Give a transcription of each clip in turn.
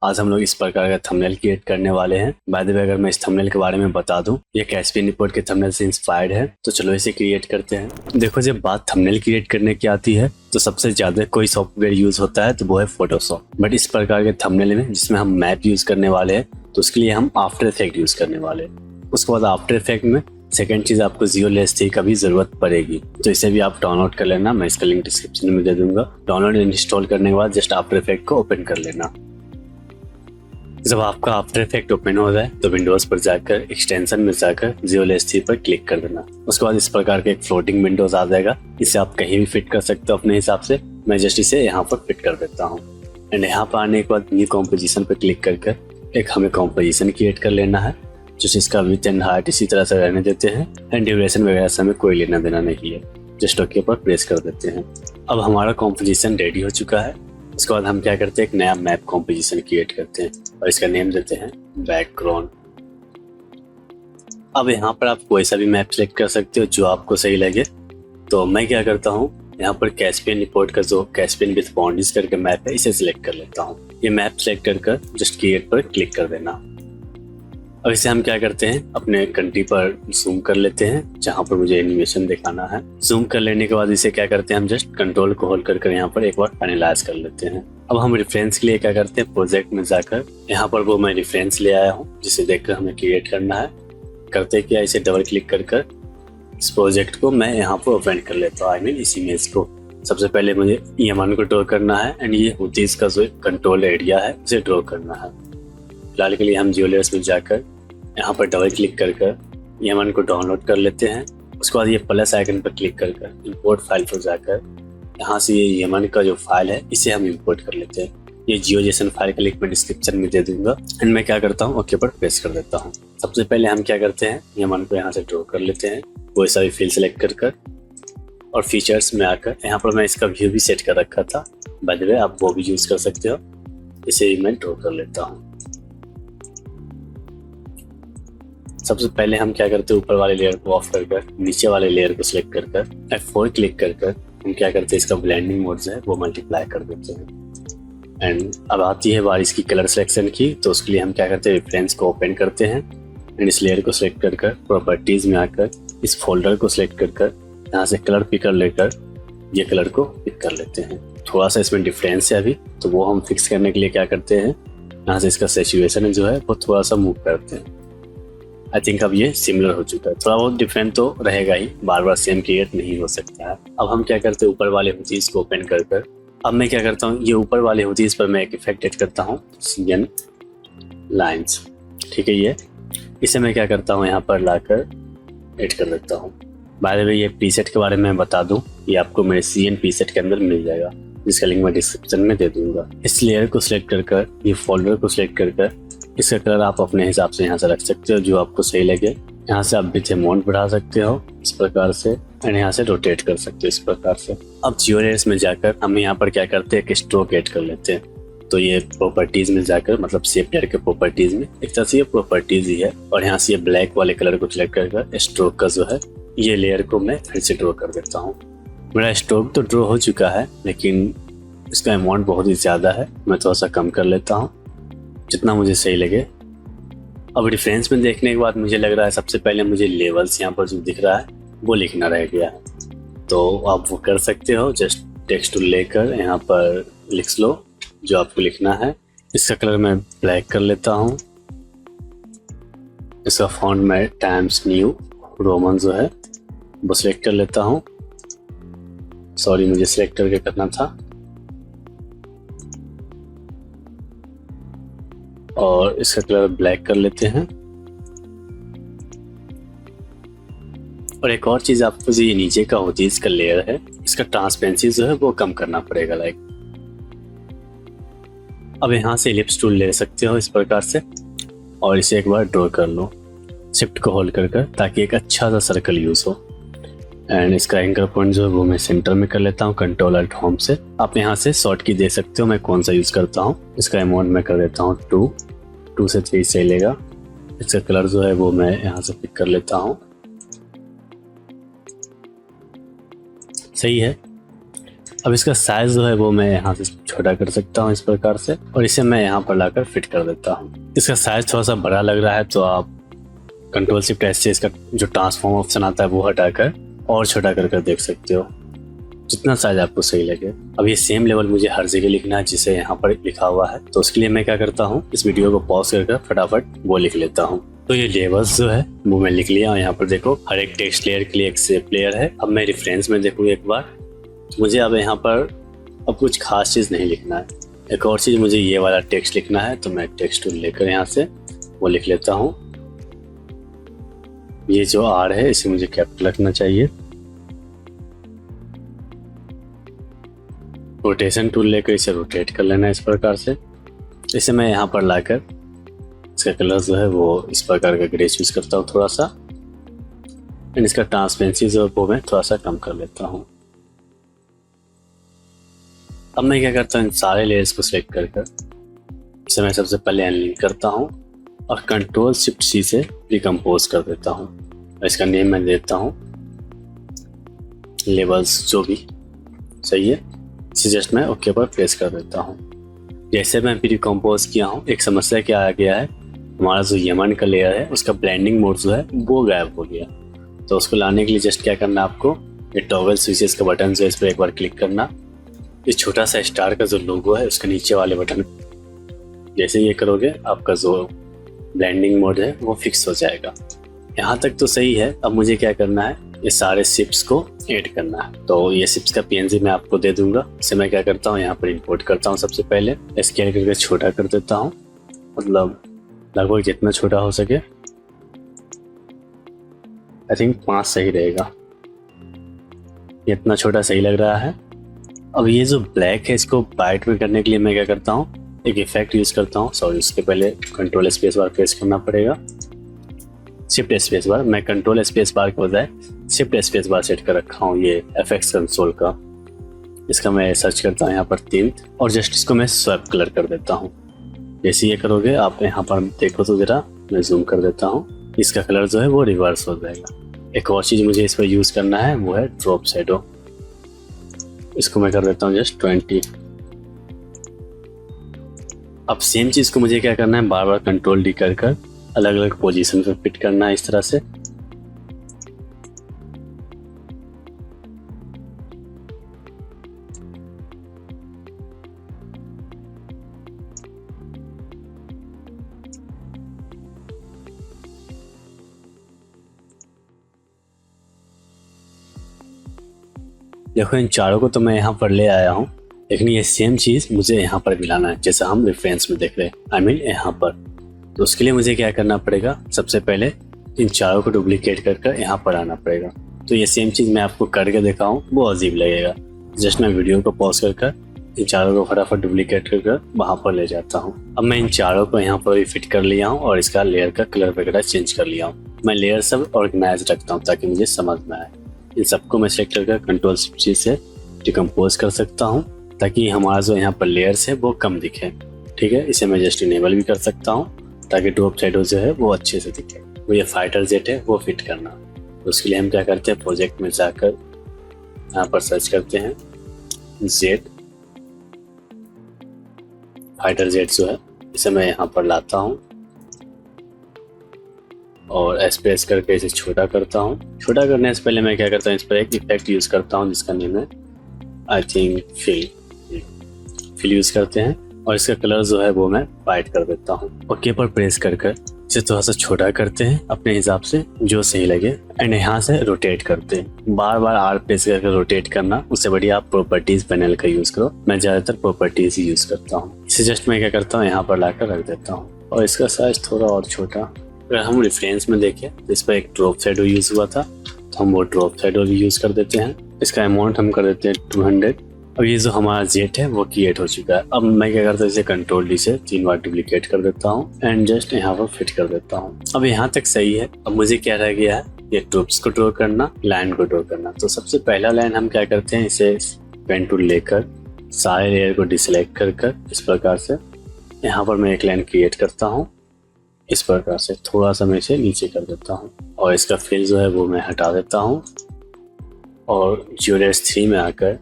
आज हम लोग इस प्रकार का थंबनेल क्रिएट करने वाले हैं। बाय द वे, अगर मैं इस थंबनेल के बारे में बता दूं, ये कैस्पियन रिपोर्ट के थंबनेल से इंस्पायर्ड है, तो चलो इसे क्रिएट करते हैं। देखो, जब बात थंबनेल क्रिएट करने की आती है तो सबसे ज्यादा कोई सॉफ्टवेयर यूज होता है तो वो है फोटोशॉप। बट इस प्रकार के थंबनेल में जिसमें हम मैप यूज करने वाले हैं तो उसके लिए हम आफ्टर इफेक्ट यूज करने वाले हैं। उसके बाद आफ्टर इफेक्ट में सेकेंड चीज आपको ZioLS3 का भी जरूरत पड़ेगी, तो इसे भी आप डाउनलोड कर लेना। मैं इसका लिंक डिस्क्रिप्शन में दे दूंगा। डाउनलोड इंस्टॉल करने के बाद जस्ट आफ्टर इफेक्ट को ओपन कर लेना। जब आपका आफ्टर इफेक्ट ओपन हो जाए तो विंडोज पर जाकर एक्सटेंशन में जाकर ZioLS3 पर क्लिक कर देना। उसके बाद इस प्रकार का एक फ्लोटिंग विंडोज आ जाएगा। इसे आप कहीं भी फिट कर सकते हो अपने हिसाब से। मैं जस्ट इसे यहाँ पर फिट कर देता हूँ। एंड यहाँ पर आने के बाद न्यू कॉम्पोजिशन पर क्लिक करके एक हमें कॉम्पोजिशन क्रिएट कर लेना है, जो इसका विथ एंड हाइट इसी तरह से रहने देते हैं। एंड ड्यूरेशन वगैरह से हमें कोई लेना देना नहीं है। जस्ट ओके पर प्रेस कर देते हैं। अब हमारा कॉम्पोजिशन रेडी हो चुका है। उसके बाद हम क्या करते हैं, एक नया मैप कॉम्पोजिशन क्रिएट करते हैं और इसका नेम देते हैं बैकग्राउंड। अब यहाँ पर आप कोई सा भी मैप सेलेक्ट कर सकते हो जो आपको सही लगे। तो मैं क्या करता हूँ, यहाँ पर कैस्पियन रिपोर्ट का जो कैस्पियन विथ बाउंड्रीज करके मैप है, इसे सिलेक्ट कर लेता हूँ। ये मैप सेलेक्ट कर जस्ट क्रिएट पर क्लिक कर देना। अब इसे हम क्या करते हैं, अपने कंट्री पर जूम कर लेते हैं जहां पर मुझे एनिमेशन दिखाना है। जूम कर लेने के बाद इसे क्या करते हैं, हम जस्ट कंट्रोल को होल्ड कर यहाँ पर एक बार फाइनलाइज कर लेते हैं। अब हम रेफरेंस के लिए क्या करते हैं, प्रोजेक्ट में जाकर यहाँ पर वो मैं रेफरेंस ले आया हूँ जिसे देखकर हमें क्रिएट करना है। करते क्या, इसे डबल क्लिक कर इस प्रोजेक्ट को मैं यहाँ पर ओपन कर लेता हूँ। आई मीन इस इमेज को। सबसे पहले मुझे EM1 को ड्रॉ करना है एंड ये होतीस का जो कंट्रोल एरिया है उसे ड्रॉ करना है। फिलहाल के लिए हम ZioLS में जाकर यहाँ पर डबल क्लिक कर EM1 को डाउनलोड कर लेते हैं। उसके बाद ये प्लस आइकन पर क्लिक कर इंपोर्ट फाइल पर जाकर यहाँ से ये EM1 का जो फाइल है इसे हम इंपोर्ट कर लेते हैं। ये GeoJSON फाइल का लिंक मैं डिस्क्रिप्शन में दे दूंगा। एंड मैं क्या करता हूँ, ओके पर प्रेस कर देता हूँ। सबसे पहले हम क्या करते हैं, EM1 को यहाँ से ड्रॉ कर लेते हैं। कोई सा भी फील सेलेक्ट कर और फीचर्स में आकर यहाँ पर मैं इसका व्यू भी सेट कर रखा था। बाय द वे, आप वो भी यूज कर सकते हो। इसे मैं ड्रॉ कर लेता हूँ। सबसे पहले हम क्या करते हैं, ऊपर वाले लेयर को ऑफ कर नीचे वाले लेयर को सिलेक्ट कर F4 क्लिक कर हम क्या करते हैं, इसका ब्लेंडिंग मोड जो है वो मल्टीप्लाई कर देते हैं। एंड अब आती है बारी इसकी कलर सिलेक्शन की। तो उसके लिए हम क्या करते हैं, रेफरेंस को ओपन करते हैं एंड इस लेयर को सिलेक्ट कर प्रॉपर्टीज में आकर इस फोल्डर को सिलेक्ट कर यहाँ से कलर पिकर लेकर ये कलर को पिक कर लेते हैं। थोड़ा सा इसमें डिफरेंस है अभी, तो वो हम फिक्स करने के लिए क्या करते हैं, यहाँ से इसका सैचुरेशन जो है वो थोड़ा सा मूव करते हैं। आई थिंक अब ये सिमिलर हो चुका है। थोड़ा बहुत डिफरेंट तो रहेगा ही, बार बार सेम क्रिएट नहीं हो सकता है। अब हम क्या करते हैं, ऊपर वाले हुतीस को ओपन कर अब मैं क्या करता हूँ, ये ऊपर वाले हुतीस पर मैं एक इफेक्ट ऐड करता हूँ, CN लाइन्स। ठीक है, ये इसे मैं क्या करता हूँ, यहाँ पर लाकर ऐड कर देता हूँ। बाय द वे, ये प्रीसेट के बारे में बता दूँ, ये आपको मेरे CN प्रीसेट के अंदर मिल जाएगा, जिसका लिंक मैं डिस्क्रिप्शन में दे दूंगा। इस लेयर को सिलेक्ट कर ये फोल्डर को सिलेक्ट कर इसका कलर आप अपने हिसाब से यहाँ से रख सकते हो जो आपको सही लगे। यहाँ से आप विथ अमाउंट बढ़ा सकते हो इस प्रकार से एंड यहाँ से रोटेट कर सकते हो इस प्रकार से। अब ZioLS में जाकर हम यहाँ पर क्या करते हैं, एक स्ट्रोक ऐड कर लेते हैं। तो ये प्रॉपर्टीज में जाकर, मतलब शेप लेयर के प्रॉपर्टीज में एक तरह से ये प्रॉपर्टीज ही है, और यहाँ से ये ब्लैक वाले कलर को सिलेक्ट कर स्ट्रोक का जो है ये लेयर को मैं फिर से ड्रॉ कर देता हूँ। मेरा स्ट्रोक तो ड्रॉ हो चुका है, लेकिन इसका अमाउंट बहुत ही ज़्यादा है। मैं थोड़ा सा कम कर लेता हूँ जितना मुझे सही लगे। अब रेफरेंस में देखने के बाद मुझे लग रहा है सबसे पहले मुझे लेवल्स यहाँ पर जो दिख रहा है वो लिखना रह गया है। तो आप वो कर सकते हो, जस्ट टेक्स्ट टूल लेकर यहाँ पर लिख लो जो आपको लिखना है। इसका कलर मैं ब्लैक कर लेता हूँ। इसका फॉन्ट मैं टाइम्स न्यू रोमन जो है वो सिलेक्ट कर लेता हूँ। सॉरी, मुझे सिलेक्ट करके करना था। और इसका कलर ब्लैक कर लेते हैं। और एक और चीज, आपको जो ये नीचे का होती है इसका लेयर है, इसका ट्रांसपेरेंसी जो है वो कम करना पड़ेगा। लाइक अब यहाँ से इलिप्स टूल ले सकते हो इस प्रकार से और इसे एक बार ड्रॉ कर लो, शिफ्ट को होल्ड कर ताकि एक अच्छा सा सर्कल यूज हो। एंड इसका एंकर पॉइंट जो है वो मैं सेंटर में कर लेता हूँ कंट्रोल अल्ट होम से। आप यहाँ से शॉर्ट की दे सकते हो, मैं कौन सा यूज करता हूँ। इसका अमाउंट मैं कर देता हूँ 2 से 3 सही लेगा। इसका कलर जो है वो मैं यहाँ से पिक कर लेता हूँ, सही है। अब इसका साइज जो है वो मैं यहाँ से छोटा कर सकता हूँ इस प्रकार से, और इसे मैं यहाँ पर लाकर फिट कर देता हूँ। इसका साइज थोड़ा सा बड़ा लग रहा है तो आप कंट्रोल शिफ्ट एस से इसका जो ट्रांसफॉर्म ऑप्शन आता है वो हटाकर और छोटा कर देख सकते हो, जितना साइज आपको सही लगे। अब ये सेम लेवल मुझे हर जगह लिखना है जिसे यहाँ पर लिखा हुआ है, तो उसके लिए मैं क्या करता हूँ, इस वीडियो को पॉज करके फटाफट वो लिख लेता हूँ। तो ये लेवल्स जो है वो मैं लिख लिया। यहाँ पर देखो हर एक टेक्स्ट लेयर के लिए एक शेप लेयर है। अब मैं रेफरेंस में देखूँ एक बार, मुझे अब यहाँ पर अब कुछ खास चीज़ नहीं लिखना है। एक और चीज़, मुझे ये वाला टेक्स्ट लिखना है, तो मैं टेक्स्ट टूल लेकर यहाँ से वो लिख लेता हूँ। ये जो आर है इसे मुझे कैपिटल रखना चाहिए। रोटेशन टूल लेकर इसे रोटेट कर लेना है इस प्रकार से। इसे मैं यहाँ पर लाकर इसका कलर जो है वो इस प्रकार का ग्रे यूज करता हूँ थोड़ा सा, एंड इसका ट्रांसपेरेंसी जो है वो मैं थोड़ा सा कम कर लेता हूँ। अब मैं क्या करता हूँ, इन सारे लेयर्स को सिलेक्ट कर इसे मैं सबसे पहले अनलिंक करता हूँ और कंट्रोल शिफ्ट सी से डिकम्पोज कर देता हूँ। और इसका नेम मैं देता हूँ लेवल्स, जो भी सही है। इसे जस्ट मैं ओके पर प्रेस कर देता हूँ। जैसे मैं डिकम्पोज किया हूँ, एक समस्या क्या आ गया है, हमारा जो यमन का लेयर है उसका ब्लेंडिंग मोड जो है वो गायब हो गया। तो उसको लाने के लिए जस्ट क्या करना है आपको, ये टॉगल स्विचेस का बटन जो है इस पर एक बार क्लिक करना। इस छोटा सा स्टार का जो लोगो है उसके नीचे वाले बटन जैसे ये करोगे आपका जो ब्लेंडिंग मोड है वो फिक्स हो जाएगा। यहाँ तक तो सही है। अब मुझे क्या करना है, ये सारे शिप्स को ऐड करना है। तो ये शिप्स का पीएनजी मैं आपको दे दूंगा। इसे मैं क्या करता हूँ, यहाँ पर इंपोर्ट करता हूँ। सबसे पहले स्केल करके छोटा कर देता हूँ, मतलब लगभग जितना छोटा हो सके। आई थिंक 5 सही रहेगा, इतना छोटा सही लग रहा है। अब ये जो ब्लैक है इसको वाइट में करने के लिए मैं क्या करता हूँ, एक इफेक्ट यूज करता हूँ। सॉरी, उसके पहले कंट्रोल स्पेस बार प्रेस करना पड़ेगा, शिफ्ट स्पेस बार। मैं कंट्रोल स्पेस बार के बजाय शिफ्ट स्पेस बार सेट कर रखा हूँ ये एफएक्स कंसोल का। इसका मैं सर्च करता हूँ यहाँ पर 3 और जस्ट इसको मैं स्वैप कलर कर देता हूँ। जैसे ये करोगे आप यहाँ पर देखो तो जरा मैं जूम कर देता हूँ, इसका कलर जो है वो रिवर्स हो जाएगा। एक और चीज़ मुझे इस पर यूज करना है वो है ड्रॉप शैडो। इसको मैं कर देता हूँ जस्ट 20। अब सेम चीज को मुझे क्या करना है, बार बार कंट्रोल डी कर अलग अलग पोजीशन पे फिट करना है इस तरह से। देखो इन चारों को तो मैं यहाँ पर ले आया हूँ, लेकिन ये सेम चीज मुझे यहाँ पर भी लाना है जैसा हम रेफरेंस में देख रहे हैं, आई मीन यहाँ पर। तो उसके लिए मुझे क्या करना पड़ेगा, सबसे पहले इन चारों को डुप्लीकेट कर यहाँ पर आना पड़ेगा। तो ये सेम चीज मैं आपको करके दिखाऊं वो अजीब लगेगा। जस्ट मैं वीडियो को पॉज कर इन चारों को फटाफट डुप्लीकेट कर वहां पर ले जाता हूँ। अब मैं इन चारों को यहाँ पर भी फिट कर लिया हूँ और इसका लेयर का कलर वगैरह चेंज कर लिया हूँ। मैं लेयर सब ऑर्गेनाइज रखता हूँ ताकि मुझे समझ में आए। इन सबको मैं सेलेक्ट कर कंट्रोल शिफ्ट से डिकम्पोज कर सकता हूँ ताकि हमारा जो यहाँ पर लेयर्स है वो कम दिखे। ठीक है, इसे मैं जस्ट इनेबल भी कर सकता हूँ ताकि ड्रॉप शैडो जो है वो अच्छे से दिखे। वो ये फाइटर जेट है वो फिट करना। तो उसके लिए हम क्या करते हैं, प्रोजेक्ट में जाकर यहाँ पर सर्च करते हैं जेट, फाइटर जेट जो है इसे मैं यहाँ पर लाता हूँ और एस्पेस करके इसे छोटा करता हूँ। छोटा करने से पहले मैं क्या करता हूँ, इस पर एक इफेक्ट यूज करता हूँ जिसका नेम है आई थिंक फिल यूज करते हैं और इसका कलर जो है वो मैं वाइट कर देता हूँ। ओके पर प्रेस कर इसे थोड़ा सा छोटा करते हैं अपने हिसाब से जो सही लगे एंड यहाँ से रोटेट करते हैं। बार बार आर प्रेस करके रोटेट करना, उससे बढ़िया आप प्रॉपर्टीज पैनल का यूज करो। मैं ज्यादातर प्रॉपर्टीज ही यूज करता हूँ। इसे जस्ट मैं क्या करता हूँ यहाँ पर लाकर रख देता हूँ और इसका साइज थोड़ा और छोटा। अगर हम रेफरेंस में देखें तो इस पर एक ड्रॉप शैडो यूज हुआ था तो हम वो ड्रॉप शैडो भी यूज कर देते हैं। इसका अमाउंट हम कर देते हैं 200। अब ये जो हमारा जेट है वो क्रिएट हो चुका है। अब मैं क्या करता हूँ, इसे कंट्रोल डी से 3 बार डुप्लीकेट कर देता हूँ एंड जस्ट यहाँ पर फिट कर देता हूँ। अब यहाँ तक सही है। अब मुझे क्या रह गया है, ये ट्रूप्स को ड्रॉ करना, लाइन को ड्रॉ करना। तो सबसे पहला लाइन हम क्या करते हैं, इसे पेन टूल लेकर सारे लेयर को डिसेलेक्ट कर इस प्रकार से यहाँ पर मैं एक लाइन क्रिएट करता हूँ। इस प्रकार से थोड़ा सा मैं इसे नीचे कर देता हूँ और इसका फिल जो है वो मैं हटा देता हूँ और GeoDesk 3 में आकर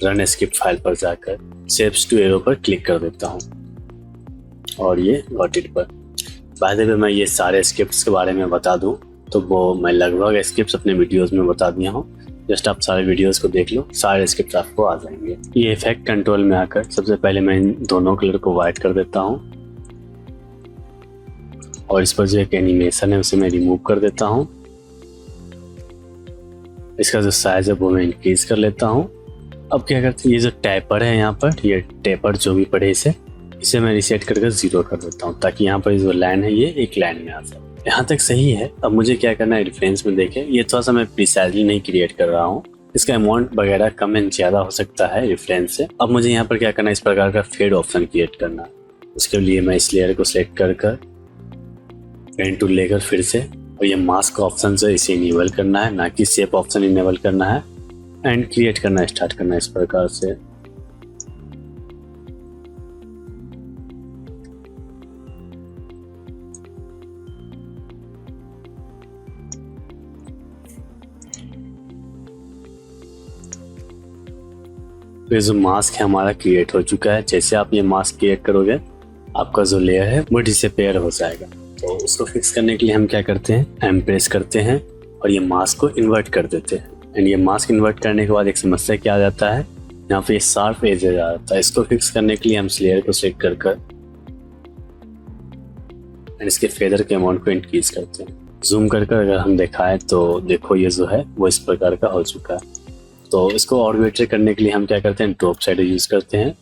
रन स्क्रिप्ट फाइल पर जाकर शेप्स टू एरो पर क्लिक कर देता हूँ और ये गॉट इट पर। बाय द वे मैं ये सारे स्क्रिप्ट्स के बारे में बता दूं तो वो मैं लगभग स्क्रिप्ट्स अपने वीडियोस में बता दिया हूँ। जस्ट आप सारे वीडियोस को देख लो, सारे स्क्रिप्ट आपको आ जाएंगे। ये इफेक्ट कंट्रोल में आकर सबसे पहले मैं इन दोनों कलर को वाइट कर देता हूँ और इस पर जो एक एनिमेशन है उसे मैं रिमूव कर देता हूँ। इसका जो साइज है वो मैं इंक्रीज कर लेता हूँ। अब क्या करते हैं, ये जो टैपर है यहाँ पर, ये टैपर जो भी पड़े इसे मैं रिसेट करके 0 कर देता हूँ ताकि यहाँ पर जो लाइन है ये एक लाइन में आ जाए। यहाँ तक सही है। अब मुझे क्या करना है, रेफरेंस में देखें, ये थोड़ा सा मैं प्रिसाइजली नहीं क्रिएट कर रहा हूँ, इसका अमाउंट वगैरह कम एंड ज्यादा हो सकता है रेफरेंस से। अब मुझे यहाँ पर क्या करना है, इस प्रकार का फेड ऑप्शन क्रिएट करना है। उसके लिए मैं इस लेयर को सिलेक्ट कर पेन टूल लेकर फिर से, और ये मास्क ऑप्शन से इसे इनेबल करना है, ना कि शेप ऑप्शन इनेबल करना है, एंड क्रिएट करना स्टार्ट करना है इस प्रकार से। तो ये जो मास्क है हमारा क्रिएट हो चुका है। जैसे आप ये मास्क क्रिएट करोगे आपका जो लेयर है वो डिसअपीयर हो जाएगा। तो उसको फिक्स करने के लिए हम क्या करते हैं, एम प्रेस करते हैं और ये मास्क को इन्वर्ट कर देते हैं। एंड ये मास्क इन्वर्ट करने के बाद एक समस्या क्या आ जाता है, यहाँ पे शार्प एज आ जाता है। इसको फिक्स करने के लिए हम इस लेयर को सिलेक्ट कर एंड इसके फेदर के अमाउंट को इंक्रीज करते हैं। जूम कर अगर हम दिखाएं तो देखो ये जो है वो इस प्रकार का हो चुका है। तो इसको और बेटर करने के लिए हम क्या करते हैं, ड्रॉप साइड यूज करते हैं।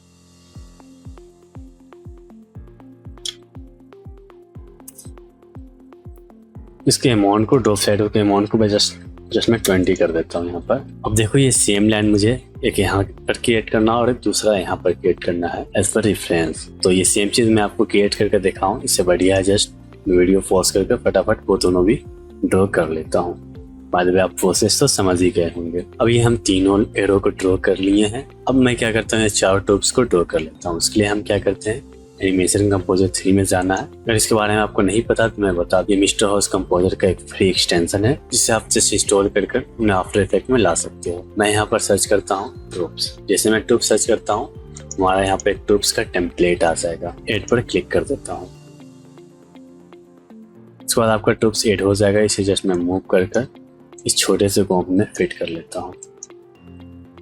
इसके अमाउंट को, ड्रॉप साइड के अमाउंट को मैं जस्ट मैं 20 कर देता हूँ यहाँ पर। अब देखो ये सेम लाइन मुझे एक यहाँ पर क्रिएट करना और एक दूसरा यहाँ पर क्रिएट करना है एज पर रेफरेंस। तो ये सेम चीज मैं आपको क्रिएट करके दिखाऊं, इससे बढ़िया है जस्ट वीडियो पॉज करके फटाफट वो दोनों भी ड्रॉ कर लेता हूँ। बाद में आप प्रोसेस तो समझ ही गए होंगे। अब ये हम तीनों एरो को ड्रॉ कर लिए हैं। अब मैं क्या करता हूँ, 4 टॉप्स को ड्रॉ कर लेता हूँ। उसके लिए हम क्या करते हैं, एनिमेशन कंपोजर 3 में जाना है। अगर इसके बारे में आपको नहीं पता तो मैं बता दूं, मिस्टर हाउस कंपोजर का एक फ्री एक्सटेंशन है जिसे आप जस्ट इंस्टॉल कर अपने आफ्टर इफेक्ट में ला सकते हो। मैं यहाँ पर सर्च करता हूँ ट्रूप्स। जैसे मैं ट्रूप सर्च करता हूँ हमारा यहाँ पे ट्रूप्स का टेम्पलेट आ जाएगा। एड पर क्लिक कर देता हूँ। इसके बाद आपका ट्रूप्स एड हो जाएगा। इसे जस्ट मैं मूव कर इस छोटे से कॉम्प में फिट कर लेता हूँ।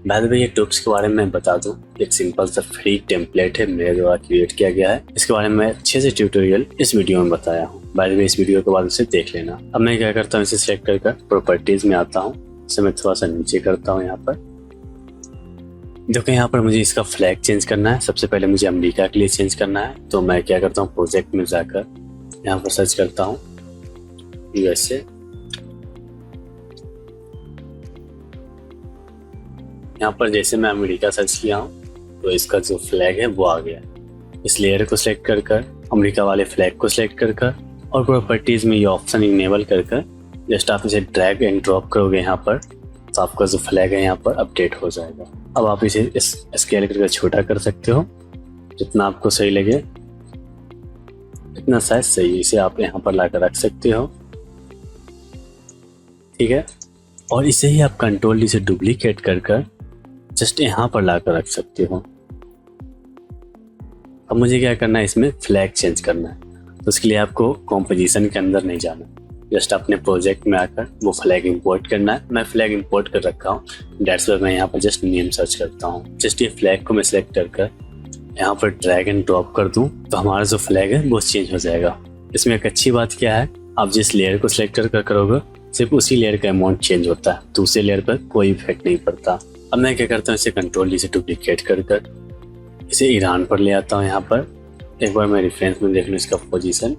बाद में ये ट्रूप्स के बारे में मैं बता दूं, एक सिंपल सा फ्री टेम्पलेट है मेरे द्वारा क्रिएट किया गया है। इसके बारे में मैं अच्छे से ट्यूटोरियल इस वीडियो में बताया हूँ। बाद में इस वीडियो के बाद उसे देख लेना। अब मैं क्या करता हूँ, इसे सिलेक्ट कर प्रॉपर्टीज में आता हूँ। इसे मैं थोड़ा सा नीचे करता हूँ। यहाँ पर देखो, यहाँ पर मुझे इसका फ्लैग चेंज करना है। सबसे पहले मुझे अमेरिका के लिए चेंज करना है। तो मैं क्या करता हूँ, प्रोजेक्ट में जाकर यहाँ पर सर्च करता हूँ USA। यहाँ पर जैसे मैं अमेरिका सर्च किया हूँ तो इसका जो फ्लैग है वो आ गया। इस लेयर को सिलेक्ट कर अमेरिका वाले फ्लैग को सिलेक्ट कर और प्रॉपर्टीज में ये ऑप्शन इनेबल कर जस्ट आप इसे ड्रैग एंड ड्रॉप करोगे यहाँ पर, तो आपका जो फ्लैग है यहाँ पर अपडेट हो जाएगा। अब आप इसे स्केल करके छोटा कर सकते हो, जितना आपको सही लगे इतना साइज सही। इसे आप यहाँ पर लाकर रख सकते हो, ठीक है। और इसे ही आप कंट्रोल डी से डुप्लीकेट कर जस्ट यहाँ पर लाकर रख सकते हो। अब मुझे क्या करना है, इसमें फ्लैग चेंज करना है। तो उसके लिए आपको कॉम्पोजिशन के अंदर नहीं जाना, जस्ट अपने प्रोजेक्ट में आकर वो फ्लैग इंपोर्ट करना है। मैं फ्लैग इंपोर्ट कर रखा हूँ, डेट्स वाई मैं यहाँ पर जस्ट नेम सर्च करता हूँ। जस्ट ये फ्लैग को मैं सिलेक्ट कर यहाँ पर ड्रैग एंड ड्रॉप कर दूँ तो हमारा जो फ्लैग है वो चेंज हो जाएगा। इसमें एक अच्छी बात क्या है, आप जिस लेयर को सिलेक्ट कर करोगे सिर्फ उसी लेयर का अमाउंट चेंज होता है, दूसरे लेयर पर कोई इफेक्ट नहीं पड़ता। अब मैं क्या करता हूँ, इसे कंट्रोल डी से डुप्लीकेट कर इसे ईरान पर ले आता हूँ। यहाँ पर एक बार मैं रेफरेंस में देख लूँ, इसका पोजीशन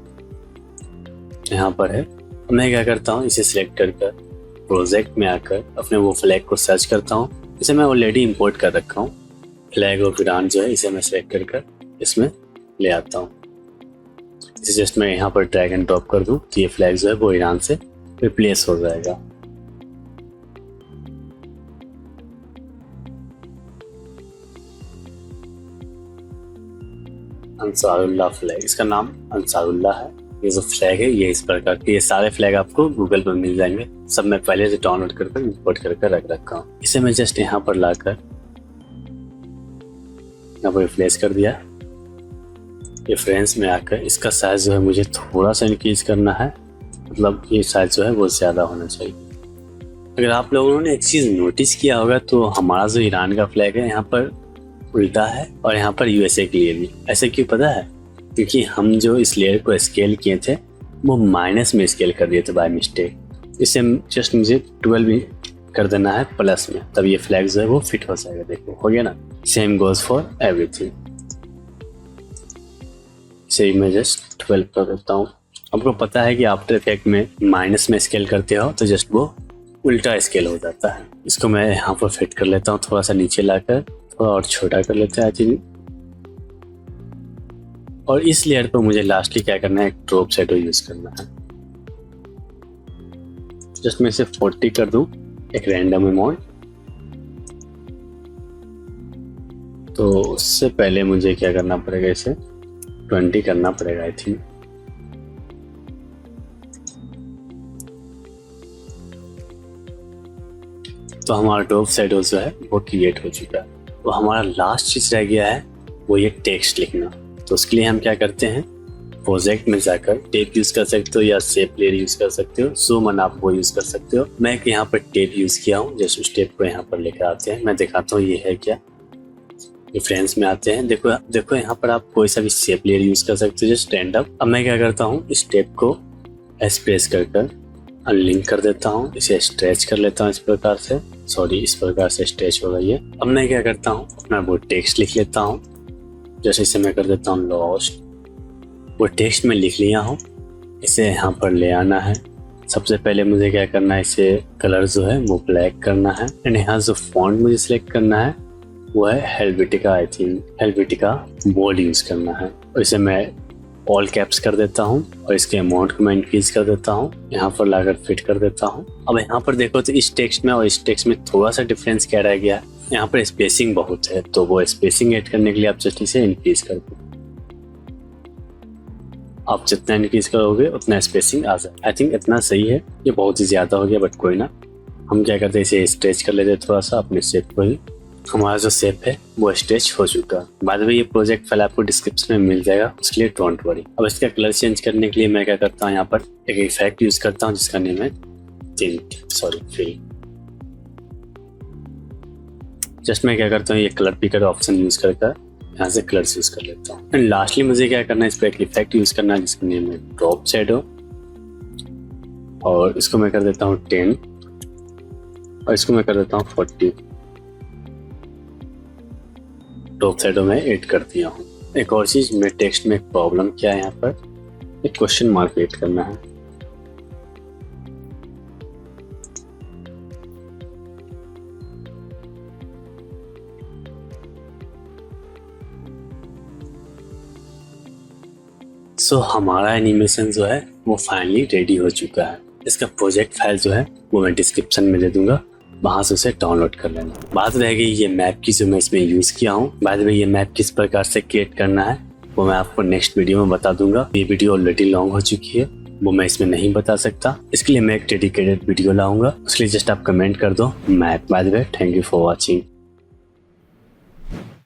यहाँ पर है। अब मैं क्या करता हूँ, इसे सिलेक्ट कर प्रोजेक्ट में आकर अपने वो फ्लैग को सर्च करता हूँ। इसे मैं ऑलरेडी इंपोर्ट कर रखा हूँ, फ्लैग ऑफ ईरान जो है, इसे मैं सिलेक्ट कर इसमें ले आता हूँ। इसे जस्ट मैं यहाँ पर ड्रैग एंड ड्रॉप कर दूँ तो ये फ्लैग जो है वो ईरान से रिप्लेस हो जाएगा। अंसारुल्लाह फ्लैग, इसका नाम अंसारुल्लाह है। ये जो फ्लैग है ये इस प्रकार के, ये सारे फ्लैग आपको गूगल पर मिल जाएंगे। सब मैं पहले से डाउनलोड कर इंपोर्ट कर रख रखा हूँ। इसे मैं जस्ट यहाँ पर लाकर यहाँ पर रिफ्लेस कर दिया। रेफरेंस में आकर इसका साइज जो है मुझे थोड़ा सा इंक्रीज करना है, मतलब ये साइज जो है वो ज़्यादा होना चाहिए। अगर आप लोगों ने एक चीज़ नोटिस किया होगा तो हमारा जो ईरान का फ्लैग है यहाँ पर उल्टा है और यहाँ पर यूएसए के लिए भी। ऐसे क्यों पता है? क्योंकि हम जो इस लेयर को स्केल किए थे वो माइनस में स्केल कर दिए थे बाय मिस्टेक। इसे जस्ट मुझे 12 भी कर देना है प्लस में, तब ये फ्लैग जो है वो फिट हो जाएगा। देखो हो गया ना। Same goes for everything. इसे मैं जस्ट 12 कर देता हूँ। आपको पता है कि आफ्टर इफेक्ट में माइनस में स्केल करते हो तो जस्ट वो उल्टा स्केल हो जाता है। इसको मैं यहाँ पर फिट कर लेता हूँ, थोड़ा सा नीचे लाकर थोड़ा और छोटा कर लेते हैं आई थिंक। और इस लेयर पर मुझे लास्टली क्या करना है, एक ड्रॉप शैडो यूज करना है। जस्ट मैं इसे 40 कर दूं, एक रैंडम अमाउंट। तो उससे पहले मुझे क्या करना पड़ेगा, इसे 20 करना पड़ेगा आई थिंक। तो हमारा ड्रॉप शैडो जो है वो क्रिएट हो चुका है। तो हमारा लास्ट चीज रह गया है वो ये टेक्स्ट लिखना। तो उसके लिए हम क्या करते हैं, प्रोजेक्ट में जाकर टेप यूज कर सकते हो या शेप लेयर यूज कर सकते हो, सो मन आप वो यूज कर सकते हो। मैं यहाँ पर टेप यूज किया हूँ। जैसे उस टेप को यहाँ पर लेकर आते हैं, मैं दिखाता हूँ ये है क्या। रेफरेंस में आते हैं, देखो यहाँ पर आप कोई सा भी शेप लेयर यूज कर सकते हो, जस्ट रैंडम। अब मैं क्या करता हूँ, इस टेप को प्रेस कर अनलिंक कर देता हूँ, इसे स्ट्रेच कर लेता हूँ इस प्रकार से। सॉरी, इस प्रकार से स्ट्रेच हो गई है। अब मैं क्या करता हूँ, अपना वो टेक्स्ट लिख लेता हूँ। जैसे इसे मैं कर देता हूँ लॉस्ट। वो टेक्स्ट में लिख लिया हूँ, इसे यहाँ पर ले आना है। सबसे पहले मुझे क्या करना है, इसे कलर जो है वो ब्लैक करना है। एंड यहाँ जो फॉन्ट मुझे सिलेक्ट करना है वो है Helvetica, I think Helvetica bold use करना है। और इसे मैं ऑल कैप्स कर देता हूँ और इसके अमाउंट को मैं इंक्रीज कर देता हूँ, यहाँ पर लाकर फिट कर देता हूँ। अब यहाँ पर देखो तो इस टेक्स्ट में और इस टेक्स्ट में थोड़ा सा डिफरेंस क्या रह गया है, यहाँ पर स्पेसिंग बहुत है। तो वो स्पेसिंग ऐड करने के लिए आप जस्ट इसे इंक्रीज कर दो। आप जितना इंक्रीज करोगे उतना स्पेसिंग आ जाए। आई थिंक इतना सही है, ये बहुत ही ज्यादा हो गया बट कोई ना। हम क्या करते हैं, इसे स्ट्रेच कर लेते थोड़ा सा अपने शेप को ही। हमारा जो शेप है वो स्ट्रेच हो चुका है। बाद में ये प्रोजेक्ट फाइल आपको डिस्क्रिप्शन में मिल जाएगा, उसके लिए डोंट वरी। अब इसका कलर चेंज करने के लिए मैं क्या करता हूँ, यहाँ पर एक इफेक्ट यूज करता हूँ जिसका नेम है फिल। जस्ट मैं क्या करता हूँ, ये कलर पिकर ऑप्शन यूज करके यहाँ से कलर्स यूज कर लेता हूँ। एंड लास्टली मुझे क्या करना है, इस पर एक इफेक्ट यूज करना है जिसका नेम है ड्रॉप शैडो। और इसको मैं कर देता हूँ 10 और इसको मैं कर देता हूँ 40। ड्रॉप शैडो में ऐड कर दिया हूँ। एक और चीज, मेरे टेक्स्ट में एक प्रॉब्लम क्या है, यहाँ पर एक क्वेश्चन मार्क ऐड करना है। सो हमारा एनिमेशन जो है वो फाइनली रेडी हो चुका है। इसका प्रोजेक्ट फाइल जो है वो मैं डिस्क्रिप्शन में दे दूंगा, वहां से उसे डाउनलोड कर लेना। बात रह गई ये मैप की जो मैं इसमें यूज किया हूँ। बाद में ये मैप किस प्रकार से क्रिएट करना है वो मैं आपको नेक्स्ट वीडियो में बता दूंगा। ये वीडियो ऑलरेडी लॉन्ग हो चुकी है, वो मैं इसमें नहीं बता सकता। इसके लिए मैं एक डेडिकेटेड वीडियो लाऊंगा, उसके लिए जस्ट आप कमेंट कर दो map. By the way, thank you for watching.